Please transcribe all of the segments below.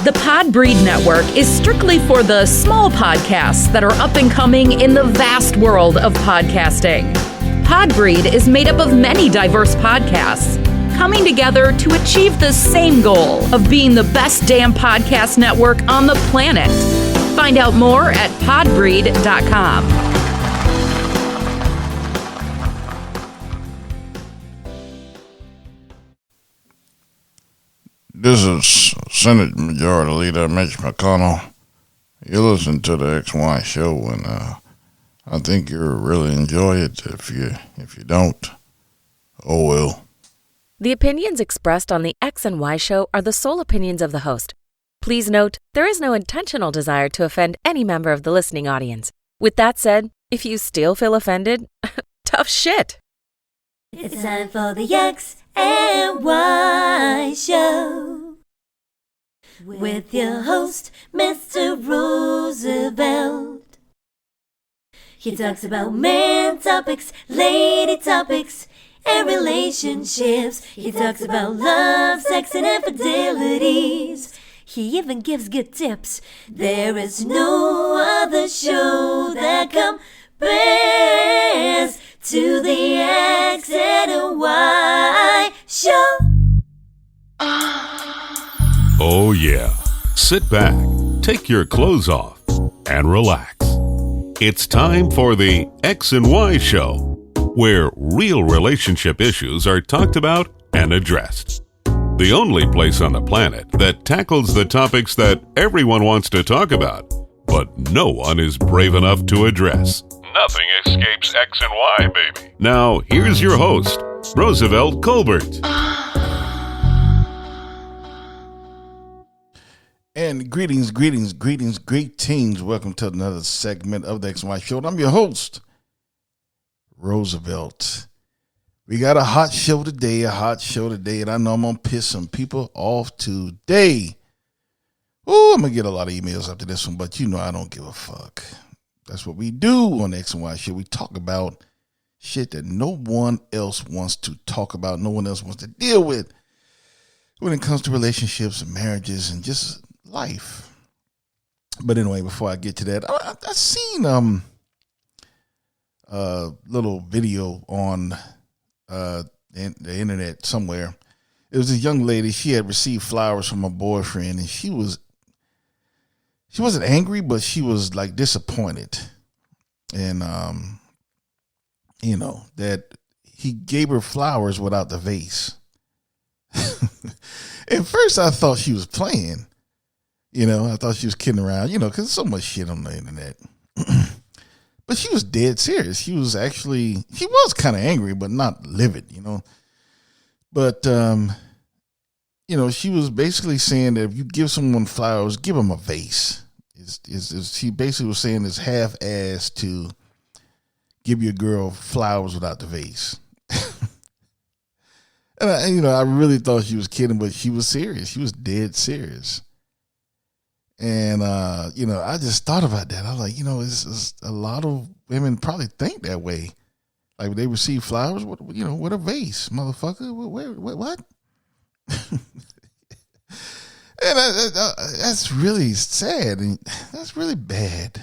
The Podbreed Network is strictly for the small podcasts that are up and coming in the vast world of podcasting. Podbreed is made up of many diverse podcasts coming together to achieve the same goal of being the best damn podcast network on the planet. Find out more at podbreed.com. This is Senate Majority Leader Mitch McConnell. You listen to the XY show, and I think you'll really enjoy it. If you don't, oh well. The opinions expressed on the X and Y show are the sole opinions of the host. Please note, there is no intentional desire to offend any member of the listening audience. With that said, if you still feel offended, tough shit. It's time for the X and Y show with your host, Mr. Roosevelt. He talks about man topics, lady topics, and relationships. He talks about love, sex, and infidelities. He even gives good tips. There is no other show that compares to the X and Y show. Oh yeah. Sit back, take your clothes off, and relax. It's time for the X and Y show, where real relationship issues are talked about and addressed. The only place on the planet that tackles the topics that everyone wants to talk about, but no one is brave enough to address. Nothing escapes X and Y, baby. Now, here's your host, Roosevelt Colbert. And greetings. Welcome to another segment of the XY Show. I'm your host, Roosevelt. We got a hot show today, and I know I'm going to piss some people off today. Oh, I'm going to get a lot of emails after this one, but you know I don't give a fuck. That's what we do on the X and Y Show. We talk about shit that no one else wants to talk about, no one else wants to deal with when it comes to relationships and marriages and just life. But anyway, before I get to that, I seen a little video on the internet somewhere. It was a young lady. She had received flowers from her boyfriend, and she wasn't angry, but she was like disappointed, and that he gave her flowers without the vase. At first, I thought she was playing. I thought she was kidding around, because there's so much shit on the internet. But she was dead serious. She was kind of angry, but not livid, But, she was basically saying that if you give someone flowers, give them a vase. She basically was saying it's half-assed to give your girl flowers without the vase. And I really thought she was kidding, but she was serious. She was dead serious. And, I just thought about that. I was like, it's a lot of women probably think that way. Like, they receive flowers, with a vase, motherfucker. What? And that's really sad. And that's really bad.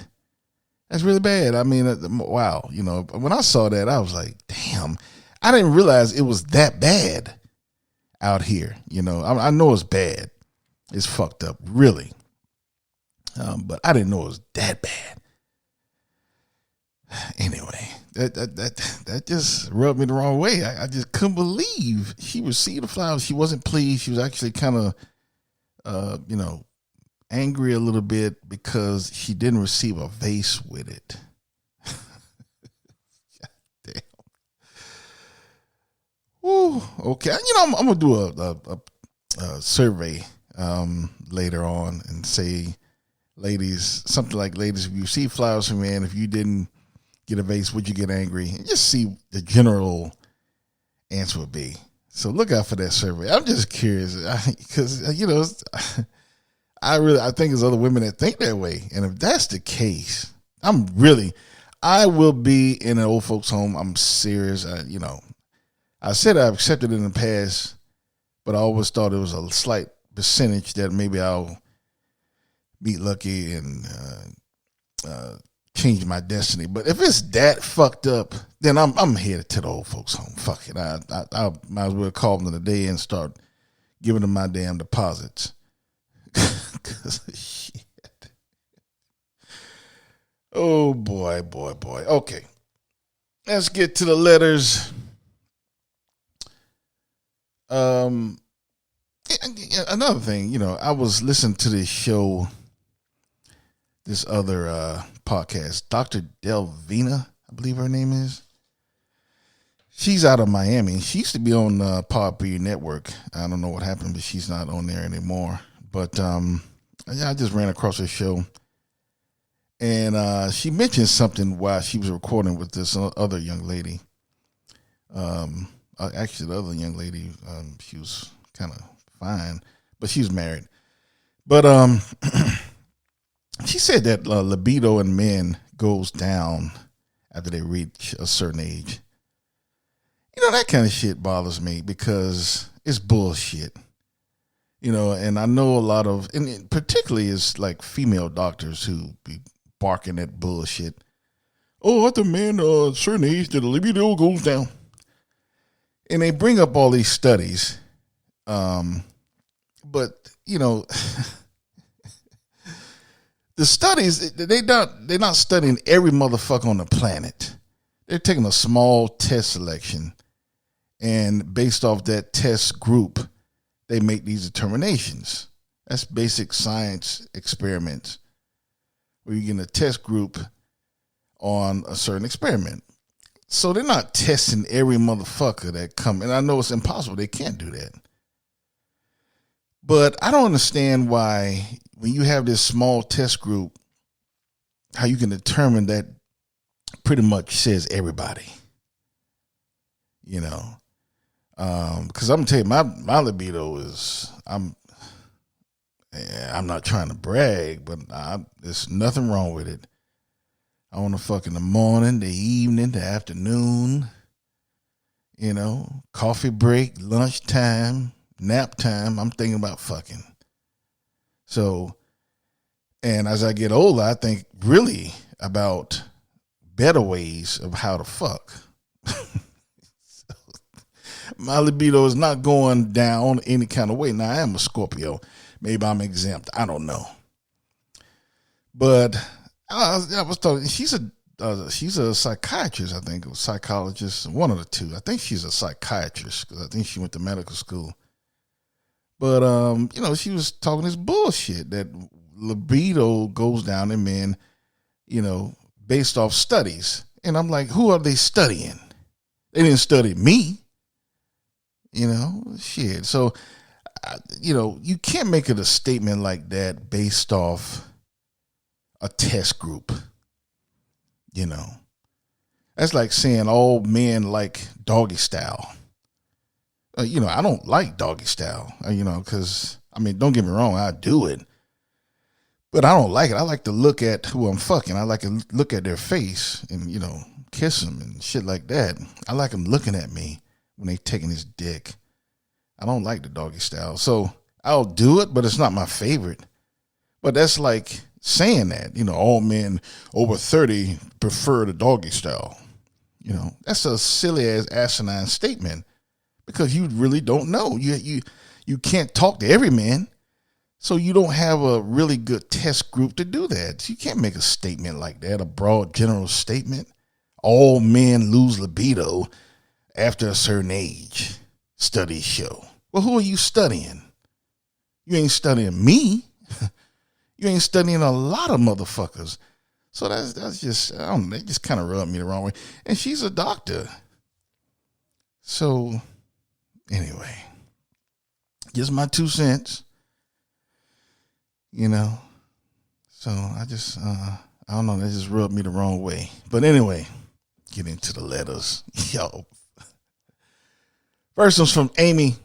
That's really bad. I mean, wow. When I saw that, I was like, damn. I didn't realize it was that bad out here. I know it's bad. It's fucked up, really. But I didn't know it was that bad. Anyway, that just rubbed me the wrong way. I just couldn't believe she received the flowers. She wasn't pleased. She was actually kind of, angry a little bit because she didn't receive a vase with it. God damn. Ooh, okay. I'm gonna do a survey later on and say, ladies, something like, ladies, if you receive flowers from a man, if you didn't get a vase, would you get angry? And just see the general answer would be. So look out for that survey. I'm just curious because I think there's other women that think that way, and if that's the case, I will be in an old folks' home. I'm serious. I said I've accepted it in the past, but I always thought it was a slight percentage that maybe I'll meet Lucky and change my destiny. But if it's that fucked up, then I'm headed to the old folks home. Fuck it. I might as well call them today and start giving them my damn deposits. Cause shit. Oh boy. Okay. Let's get to the letters. Another thing, I was listening to this show, this other podcast, Dr. Delvina, I believe her name is. She's out of Miami. She used to be on Podbean Network. I don't know what happened, but she's not on there anymore. But I just ran across her show. And she mentioned something while she was recording with this other young lady. Actually, the other young lady, she was kind of fine, but she was married. But she said that libido in men goes down after they reach a certain age. That kind of shit bothers me because it's bullshit. And I know a lot of, and particularly it's like female doctors who be barking at bullshit. Oh, at the man a certain age, the libido goes down. And they bring up all these studies. But, the studies, they're not studying every motherfucker on the planet. They're taking a small test selection. And based off that test group, they make these determinations. That's basic science experiments, where you get a test group on a certain experiment. So they're not testing every motherfucker that come. And I know it's impossible. They can't do that. But I don't understand why, when you have this small test group, how you can determine that pretty much says everybody. Because I'm going to tell you, my libido is, I'm not trying to brag, but there's nothing wrong with it. I want to fuck in the morning, the evening, the afternoon, coffee break, lunchtime, nap time. I'm thinking about fucking. So, and as I get older, I think really about better ways of how to fuck. My libido is not going down any kind of way. Now, I am a Scorpio. Maybe I'm exempt. I don't know. But I was talking. She's a psychiatrist, I think, or psychologist, one of the two. I think she's a psychiatrist because I think she went to medical school. But she was talking this bullshit that libido goes down in men, based off studies. And I'm like, who are they studying? They didn't study me. Shit. So, you can't make it a statement like that based off a test group. That's like saying all men like doggy style. I don't like doggy style, because, don't get me wrong, I do it. But I don't like it. I like to look at who I'm fucking. I like to look at their face and, kiss them and shit like that. I like them looking at me when they taking his dick. I don't like the doggy style. So I'll do it, but it's not my favorite. But that's like saying that, all men over 30 prefer the doggy style. That's a silly ass asinine statement because you really don't know. You can't talk to every man. So you don't have a really good test group to do that. You can't make a statement like that, a broad general statement. All men lose libido after a certain age, studies show. Well, who are you studying? You ain't studying me. You ain't studying a lot of motherfuckers. So that's just, I don't know, they just kind of rubbed me the wrong way. And she's a doctor. So, anyway, just my 2 cents. So I just, I don't know, that just rubbed me the wrong way. But anyway, get into the letters. Yo. First one's from Amy.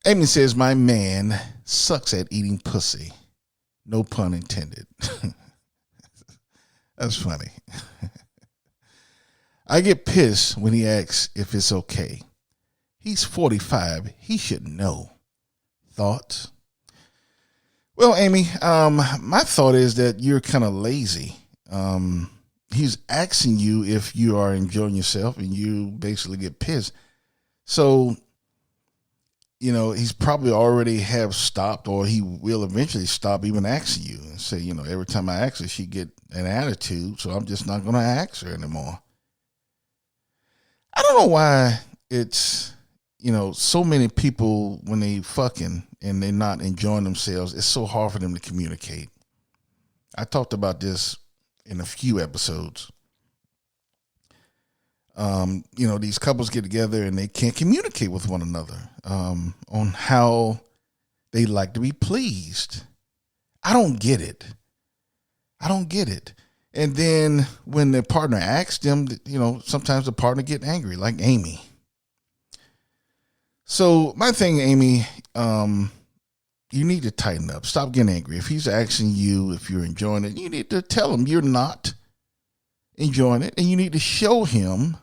Amy says, my man sucks at eating pussy. No pun intended. That's funny. I get pissed when he asks if it's okay. He's 45. He should know. Thoughts? Well, Amy, my thought is that you're kind of lazy. He's asking you if you are enjoying yourself, and you basically get pissed. So, he's probably already have stopped, or he will eventually stop even asking you and say, every time I ask her, she get an attitude, so I'm just not going to ask her anymore. I don't know why it's, so many people, when they fucking and they're not enjoying themselves, it's so hard for them to communicate. I talked about this in a few episodes. These couples get together and they can't communicate with one another on how they like to be pleased. I don't get it. And then when their partner asks them, sometimes the partner get angry, like Amy. So my thing, Amy, you need to tighten up. Stop getting angry. If he's asking you if you're enjoying it, you need to tell him you're not enjoying it, and you need to show him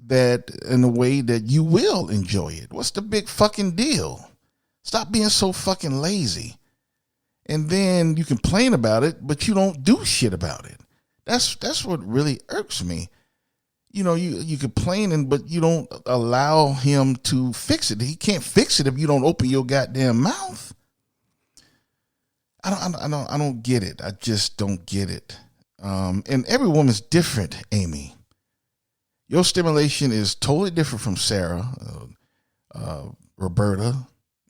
that in a way that you will enjoy it. What's the big fucking deal? Stop being so fucking lazy. And then you complain about it, but you don't do shit about it. That's what really irks me. You complaining, but you don't allow him to fix it. He can't fix it if you don't open your goddamn mouth. I don't get it. I just don't get it. And every woman's different, Amy. Your stimulation is totally different from Sarah, Roberta,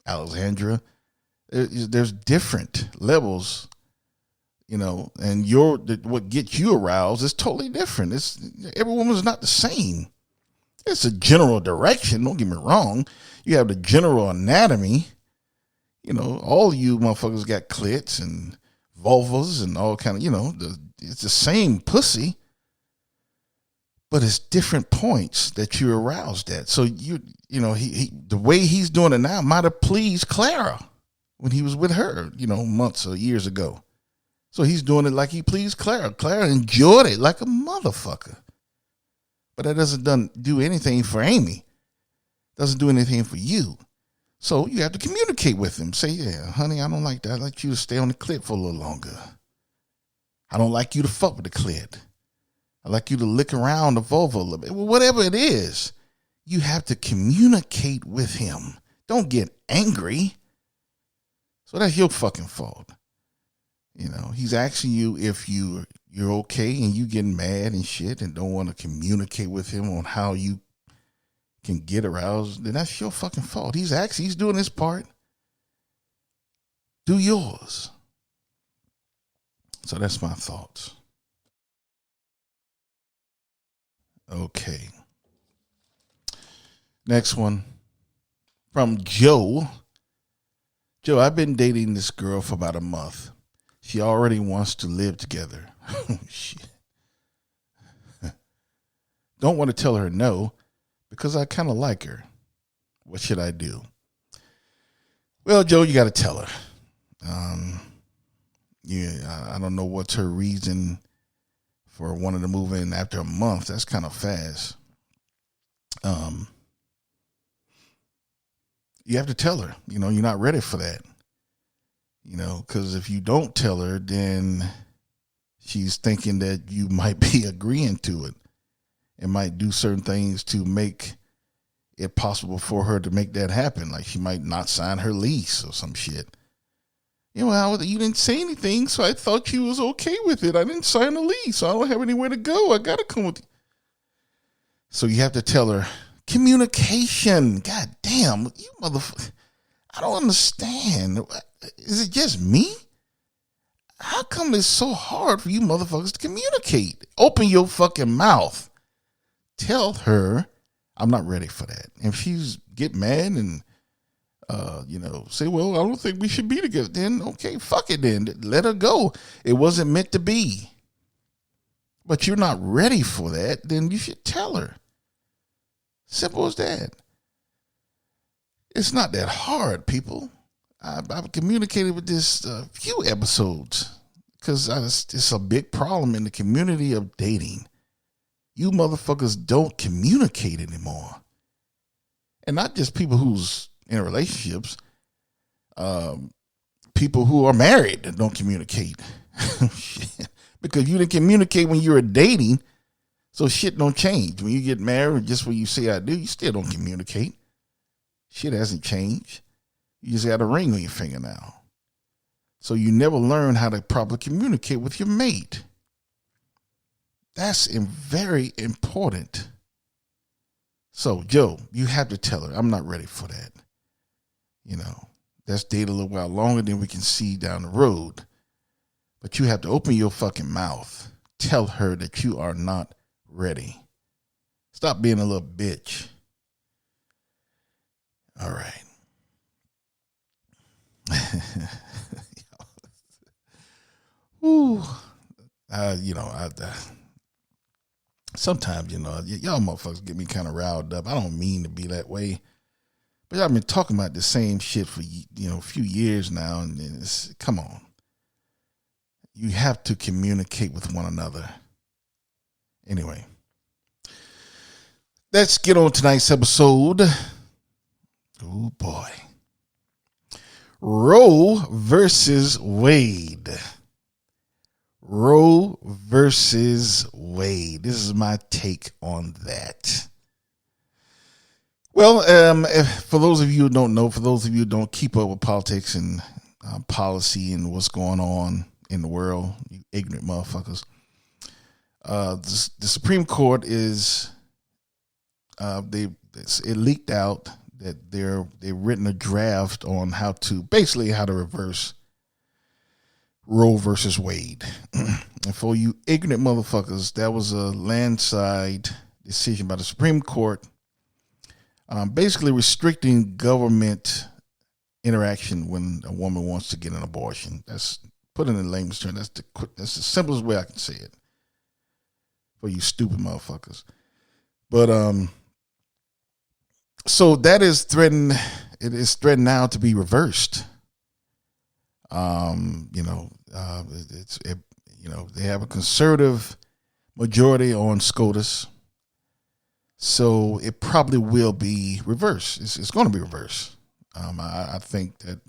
Alexandra. There's different levels, and what gets you aroused is totally different. Every woman's not the same. It's a general direction. Don't get me wrong. You have the general anatomy. All you motherfuckers got clits and vulvas and all kind of, it's the same pussy, but it's different points that you're aroused at. So he the way he's doing it now might have pleased Clara when he was with her, months or years ago. So he's doing it like he pleased Clara. Clara enjoyed it like a motherfucker. But that doesn't do anything for Amy. Doesn't do anything for you. So you have to communicate with him. Say, yeah, honey, I don't like that. I'd like you to stay on the clit for a little longer. I don't like you to fuck with the clit. I like you to lick around the vulva a little bit. Whatever it is, you have to communicate with him. Don't get angry. So that's your fucking fault. He's asking you if you're okay, and you getting mad and shit and don't want to communicate with him on how you can get aroused. Then that's your fucking fault. He's doing his part. Do yours. So that's my thoughts. Okay. Next one from Joe. Joe, I've been dating this girl for about a month. She already wants to live together. Shit. Don't want to tell her no, because I kind of like her. What should I do? Well, Joe, you got to tell her. I don't know what's her reason for wanting to move in after a month. That's kind of fast. You have to tell her, you're not ready for that. Because if you don't tell her, then she's thinking that you might be agreeing to it and might do certain things to make it possible for her to make that happen. Like she might not sign her lease or some shit. You didn't say anything, so I thought you was okay with it. I didn't sign a lease, so I don't have anywhere to go. I got to come with you. So you have to tell her, communication. God damn, you motherfucker. I don't understand. Is it just me? How come it's so hard for you motherfuckers to communicate? Open your fucking mouth. Tell her I'm not ready for that. If she's get mad and say, well, I don't think we should be together, then okay, fuck it then. Let her go. It wasn't meant to be. But you're not ready for that, then you should tell her. Simple as that. It's not that hard, people. I've communicated with this few episodes because it's a big problem in the community of dating. You motherfuckers don't communicate anymore. And not just people who's in relationships, people who are married that don't communicate. Because you didn't communicate when you were dating, so shit don't change. When you get married, just when you say I do, you still don't communicate. Shit hasn't changed. You just got a ring on your finger now. So you never learn how to properly communicate with your mate. That's very important. So, Joe, you have to tell her, I'm not ready for that. Let's date a little while longer than we can see down the road. But you have to open your fucking mouth. Tell her that you are not ready. Stop being a little bitch. All right. Ooh. Sometimes, y'all motherfuckers get me kind of riled up. I don't mean to be that way. But y'all been talking about the same shit for, a few years now. And it's, come on. You have to communicate with one another. Anyway. Let's get on tonight's episode. Oh, boy. Roe versus Wade. Roe versus Wade. This is my take on that. Well, for those of you who don't know, for those of you who don't keep up with politics and policy and what's going on in the world, you ignorant motherfuckers, the Supreme Court is, it leaked out that they've written a draft on how to reverse Roe versus Wade. And for you ignorant motherfuckers, that was a landslide decision by the Supreme Court, basically restricting government interaction when a woman wants to get an abortion. That's put in layman's terms. That's the simplest way I can say it for you stupid motherfuckers. But so that is threatened. It is threatened now to be reversed. They have a conservative majority on SCOTUS, so it probably will be reversed. It's going to be reversed. I think that.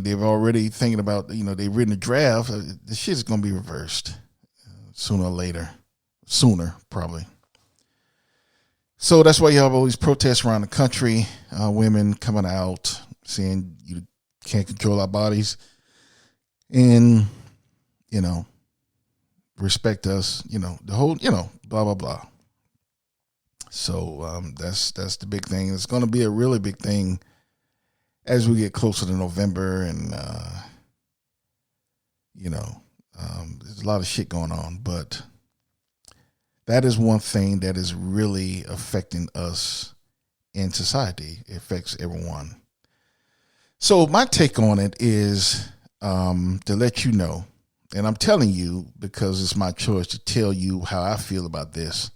They've already thinking about. They've written a draft. The shit is going to be reversed sooner or later. Sooner, probably. So that's why you have all these protests around the country. Women coming out saying you can't control our bodies, and respect us. The whole blah blah blah. So that's the big thing. It's going to be a really big thing as we get closer to November, and there's a lot of shit going on, but that is one thing that is really affecting us in society. It affects everyone. So my take on it is to let you know, and I'm telling you because it's my choice to tell you how I feel about this.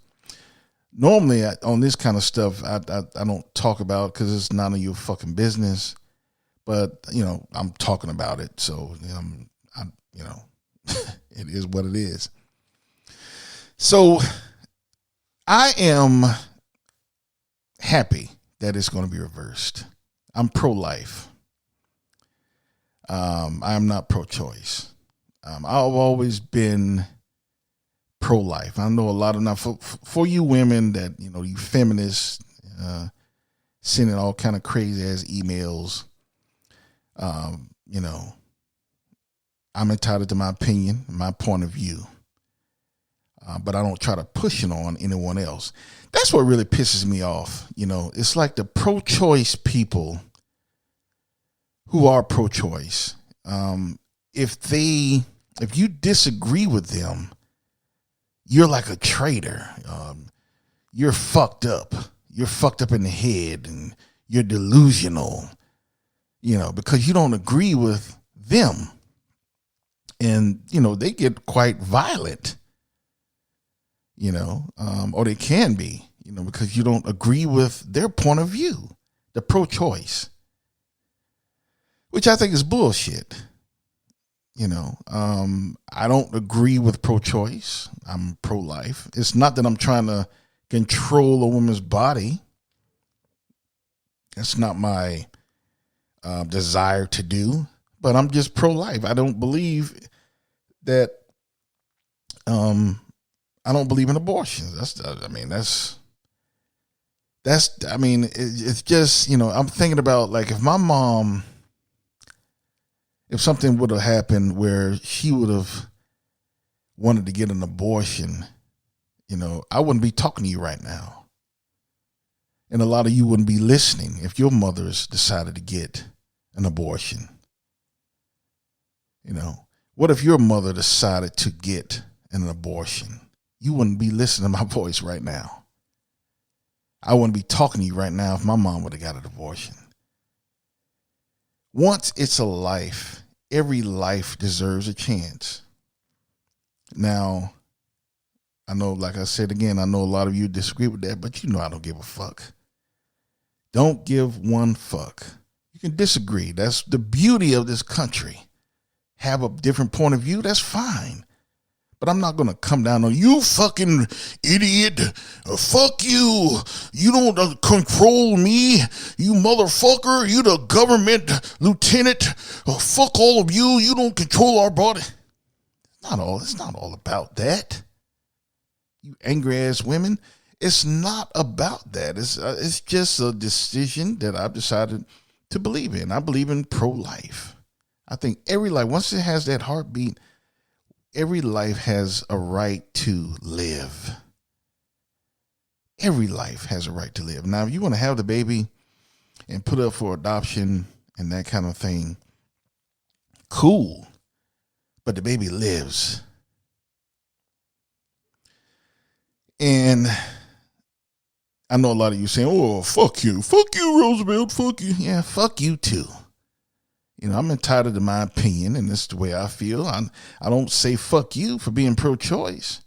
Normally on this kind of stuff, I don't talk about because it's none of your fucking business. But I'm talking about it, so it is what it is. So I am happy that it's going to be reversed. I'm pro-life. I am not pro-choice. I've always been pro-life. I know a lot of now for you women that you feminists sending all kind of crazy ass emails. I'm entitled to my opinion, my point of view, but I don't try to push it on anyone else. That's what really pisses me off. It's like the pro-choice people who are pro-choice. If you disagree with them, you're like a traitor. You're fucked up. You're fucked up in the head, and you're delusional. Because you don't agree with them. And, they get quite violent, or they can be, because you don't agree with their point of view, the pro-choice, which I think is bullshit. I don't agree with pro-choice. I'm pro-life. It's not that I'm trying to control a woman's body. That's not my desire to do, but I'm just pro-life. I don't believe that. I don't believe in abortions. It's just, I'm thinking about, like, if my mom, if something would have happened where she would have wanted to get an abortion, I wouldn't be talking to you right now. And a lot of you wouldn't be listening if your mother's decided to get an abortion. What if your mother decided to get an abortion? You wouldn't be listening to my voice right now. I wouldn't be talking to you right now if my mom would have got an abortion. Once it's a life, every life deserves a chance. Now, I know, like I said again, I know a lot of you disagree with that, but I don't give a fuck. Don't give one fuck. You can disagree. That's the beauty of this country. Have a different point of view, that's fine. But I'm not going to come down on you, fucking idiot. Fuck you. You don't control me. You motherfucker. You the government lieutenant. Fuck all of you. You don't control our body. It's not all about that. You angry ass women. It's not about that. It's just a decision that I've decided to believe in. I believe in pro-life. I think every life, once it has that heartbeat, every life has a right to live. Every life has a right to live. Now, if you want to have the baby and put up for adoption and that kind of thing, cool. But the baby lives. And I know a lot of you saying, oh, fuck you, Roosevelt, fuck you. Yeah, fuck you too. I'm entitled to my opinion, and this is the way I feel. I don't say fuck you for being pro-choice.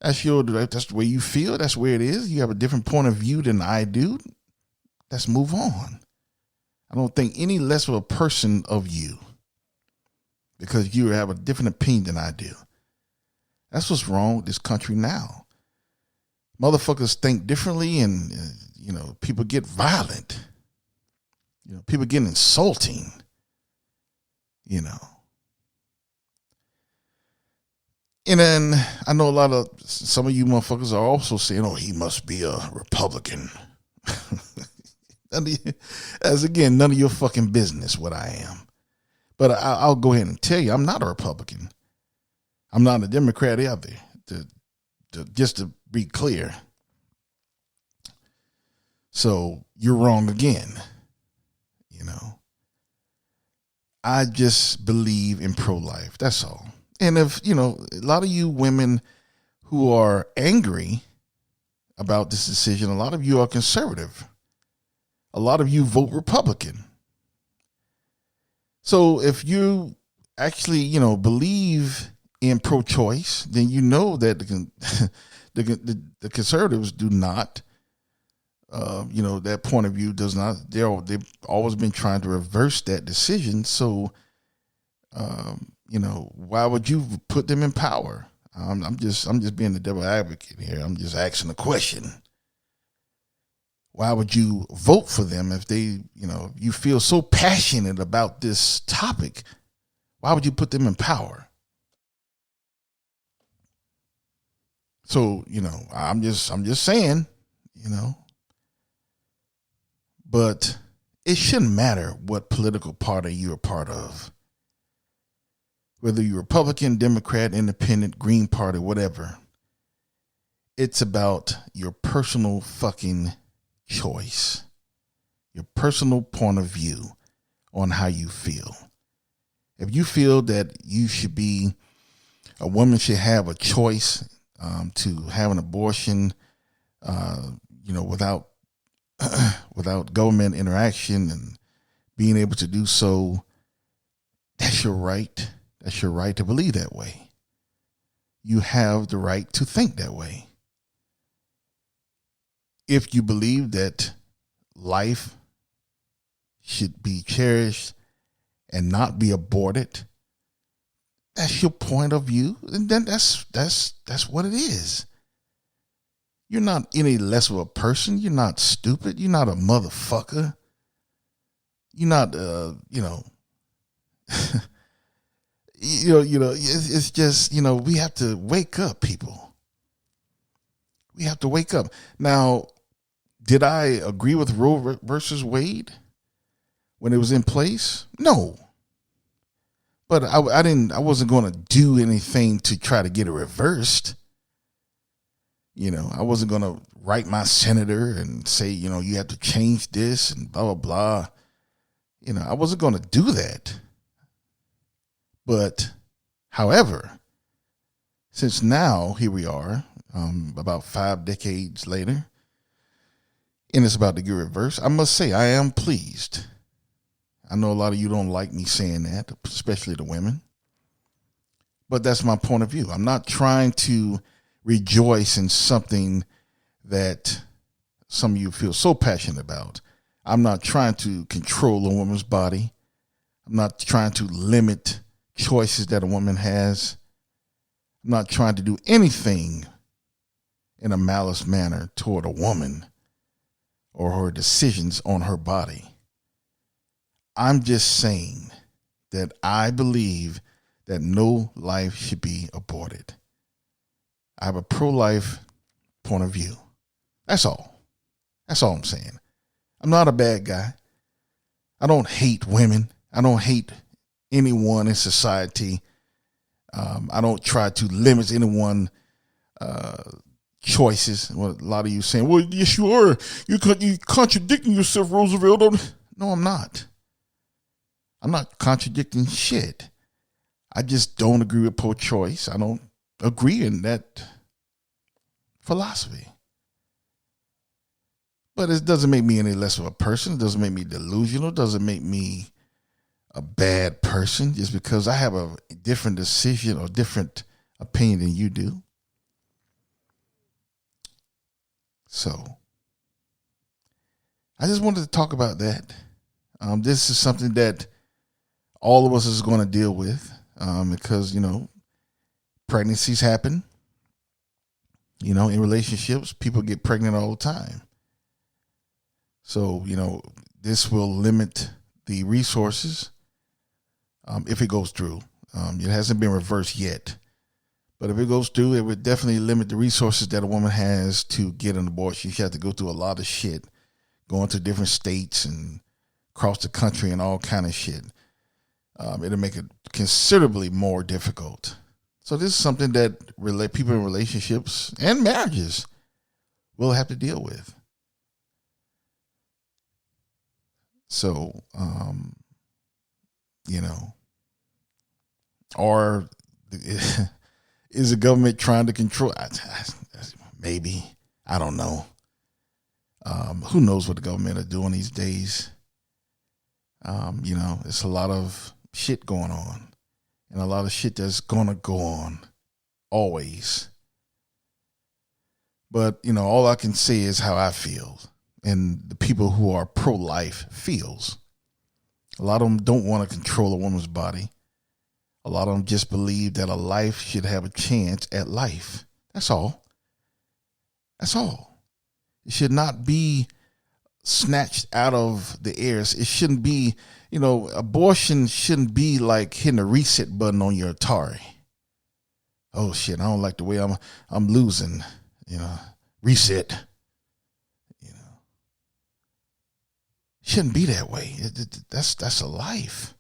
That's the way you feel. That's where it is. You have a different point of view than I do. Let's move on. I don't think any less of a person of you because you have a different opinion than I do. That's what's wrong with this country now. Motherfuckers think differently, and people get violent. People get insulting. And then I know some of you motherfuckers are also saying, oh, he must be a Republican. As again, none of your fucking business what I am. But I'll go ahead and tell you, I'm not a Republican. I'm not a Democrat either. Just to be clear. So you're wrong again. I just believe in pro-life. That's all. And if, a lot of you women who are angry about this decision, a lot of you are conservative. A lot of you vote Republican. So if you actually, believe in pro-choice, then you know that the conservatives do not. That point of view does not, they've always been trying to reverse that decision. So, why would you put them in power? I'm just being the devil advocate here. I'm just asking a question. Why would you vote for them if they, you feel so passionate about this topic? Why would you put them in power? So, I'm just saying, but it shouldn't matter what political party you're a part of. Whether you're Republican, Democrat, Independent, Green Party, whatever. It's about your personal fucking choice. Your personal point of view on how you feel. If you feel that a woman should have a choice to have an abortion, without government interaction and being able to do so, that's your right. That's your right to believe that way. You have the right to think that way. If you believe that life should be cherished and not be aborted, that's your point of view, and then that's what it is. You're not any less of a person. You're not stupid. You're not a motherfucker. you're not, it's just, we have to wake up, people. We have to wake up. Now, did I agree with Roe versus Wade when it was in place? No. But I wasn't going to do anything to try to get it reversed. I wasn't going to write my senator and say, you have to change this and blah, blah, blah. I wasn't going to do that. But, however, since now, here we are, about 5 decades later, and it's about to get reversed, I must say I am pleased. I know a lot of you don't like me saying that, especially the women. But that's my point of view. I'm not trying to rejoice in something that some of you feel so passionate about. I'm not trying to control a woman's body. I'm not trying to limit choices that a woman has. I'm not trying to do anything in a malice manner toward a woman or her decisions on her body. I'm just saying that I believe that no life should be aborted. I have a pro-life point of view. That's all. That's all I'm saying. I'm not a bad guy. I don't hate women. I don't hate anyone in society. I don't try to limit anyone choices. What a lot of you saying, well, yes, you are. You're contradicting yourself, Roosevelt. No, I'm not. I'm not contradicting shit. I just don't agree with pro-choice. I don't agree in that philosophy. But it doesn't make me any less of a person. It doesn't make me delusional. It doesn't make me a bad person just because I have a different decision or different opinion than you do. So I just wanted to talk about that. This is something that all of us is going to deal with because, pregnancies happen. In relationships, people get pregnant all the time. So, this will limit the resources if it goes through. It hasn't been reversed yet. But if it goes through, it would definitely limit the resources that a woman has to get an abortion. She has to go through a lot of shit, going to different states and across the country and all kind of shit. It'll make it considerably more difficult. So this is something that people in relationships and marriages will have to deal with. So, or is the government trying to control? Maybe. I don't know. Who knows what the government are doing these days? It's a lot of shit going on and a lot of shit that's going to go on always. But, all I can say is how I feel and the people who are pro-life feels. A lot of them don't want to control a woman's body. A lot of them just believe that a life should have a chance at life. That's all. That's all. It should not be snatched out of the air. It shouldn't be, abortion shouldn't be like hitting a reset button on your Atari. Oh shit, I don't like the way I'm losing, reset. Shouldn't be that way. That's a life.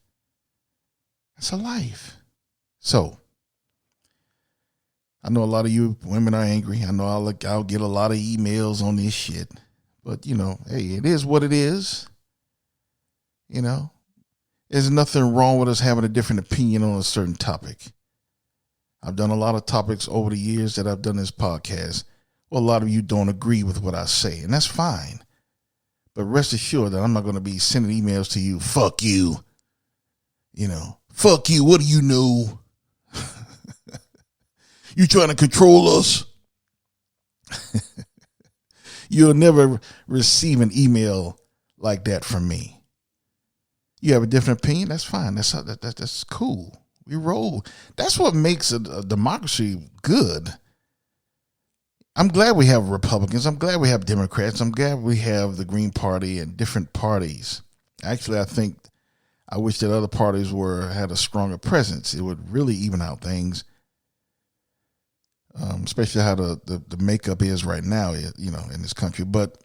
That's a life. So, I know a lot of you women are angry. I know I'll get a lot of emails on this shit. But, hey, it is what it is. There's nothing wrong with us having a different opinion on a certain topic. I've done a lot of topics over the years that I've done this podcast. Well, a lot of you don't agree with what I say, and that's fine. But rest assured that I'm not going to be sending emails to you, fuck you. Fuck you, what do you know? You trying to control us? You'll never receive an email like that from me. You have a different opinion? That's fine. That's cool. We roll. That's what makes a democracy good. I'm glad we have Republicans. I'm glad we have Democrats. I'm glad we have the Green Party and different parties Actually, I wish that other parties had a stronger presence. It would really even out things, especially how the makeup is right now, in this country. But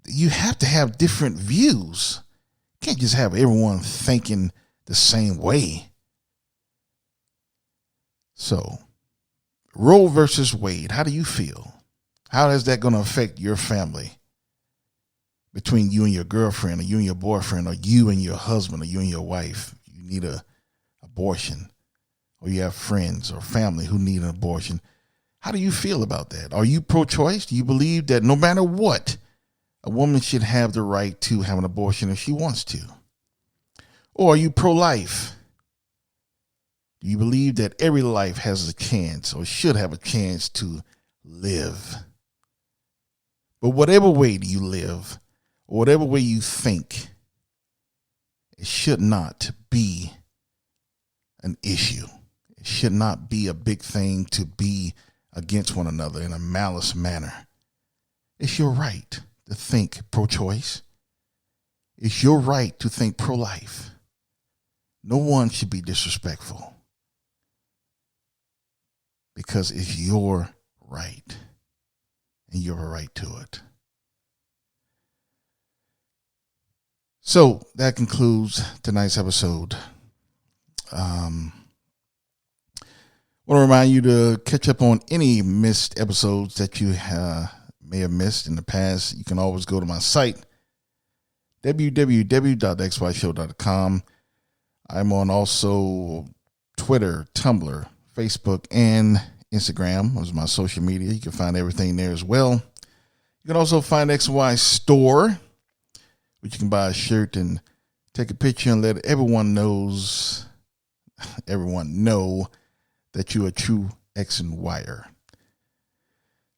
you have to have different views. You can't just have everyone thinking the same way. So, Roe versus Wade, how do you feel? How is that going to affect your family? Between you and your girlfriend, or you and your boyfriend, or you and your husband, or you and your wife, you need an abortion, or you have friends or family who need an abortion. How do you feel about that? Are you pro-choice? Do you believe that no matter what, a woman should have the right to have an abortion if she wants to? Or are you pro-life? Do you believe that every life has a chance or should have a chance to live? But whatever way do you live, or whatever way you think, it should not be an issue. It should not be a big thing to be against one another in a malice manner. It's your right to think pro-choice. It's your right to think pro-life. No one should be disrespectful, because it's your right, and you have a right to it. So that concludes tonight's episode. I want to remind you to catch up on any missed episodes that you may have missed in the past. You can always go to my site, www.xyshow.com. I'm on also Twitter, Tumblr, Facebook, and Instagram. Those are my social media. You can find everything there as well. You can also find XY Store, which you can buy a shirt and take a picture and let everyone know that you're a true X and Wyer.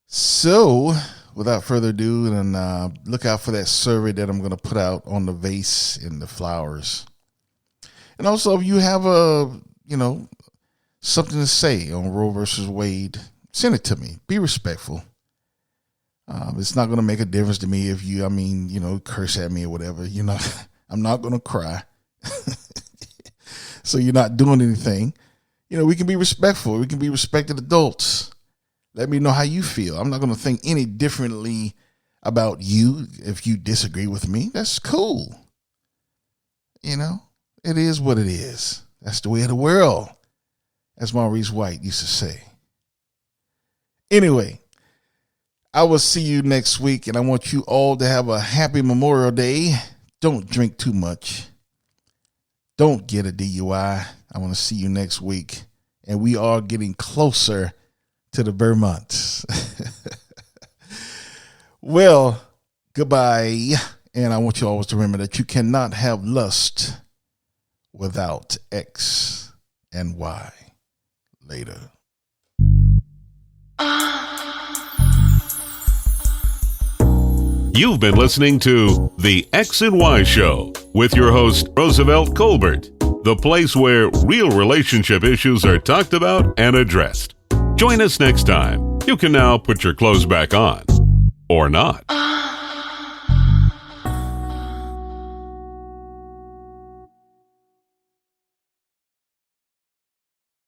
So, without further ado, and look out for that survey that I'm going to put out on the vase and the flowers. And also, if you have something to say on Roe versus Wade, send it to me. Be respectful. It's not going to make a difference to me if you, curse at me or whatever. I'm not going to cry. So you're not doing anything. We can be respectful. We can be respected adults. Let me know how you feel. I'm not going to think any differently about you if you disagree with me. That's cool. It is what it is. That's the way of the world, as Maurice White used to say. Anyway, I will see you next week, and I want you all to have a happy Memorial Day. Don't drink too much. Don't get a DUI. I want to see you next week, and we are getting closer to the Vermonts. Well, goodbye, and I want you always to remember that you cannot have lust without X and Y. Later. You've been listening to The X and Y Show with your host, Roosevelt Colbert, the place where real relationship issues are talked about and addressed. Join us next time. You can now put your clothes back on. Or not.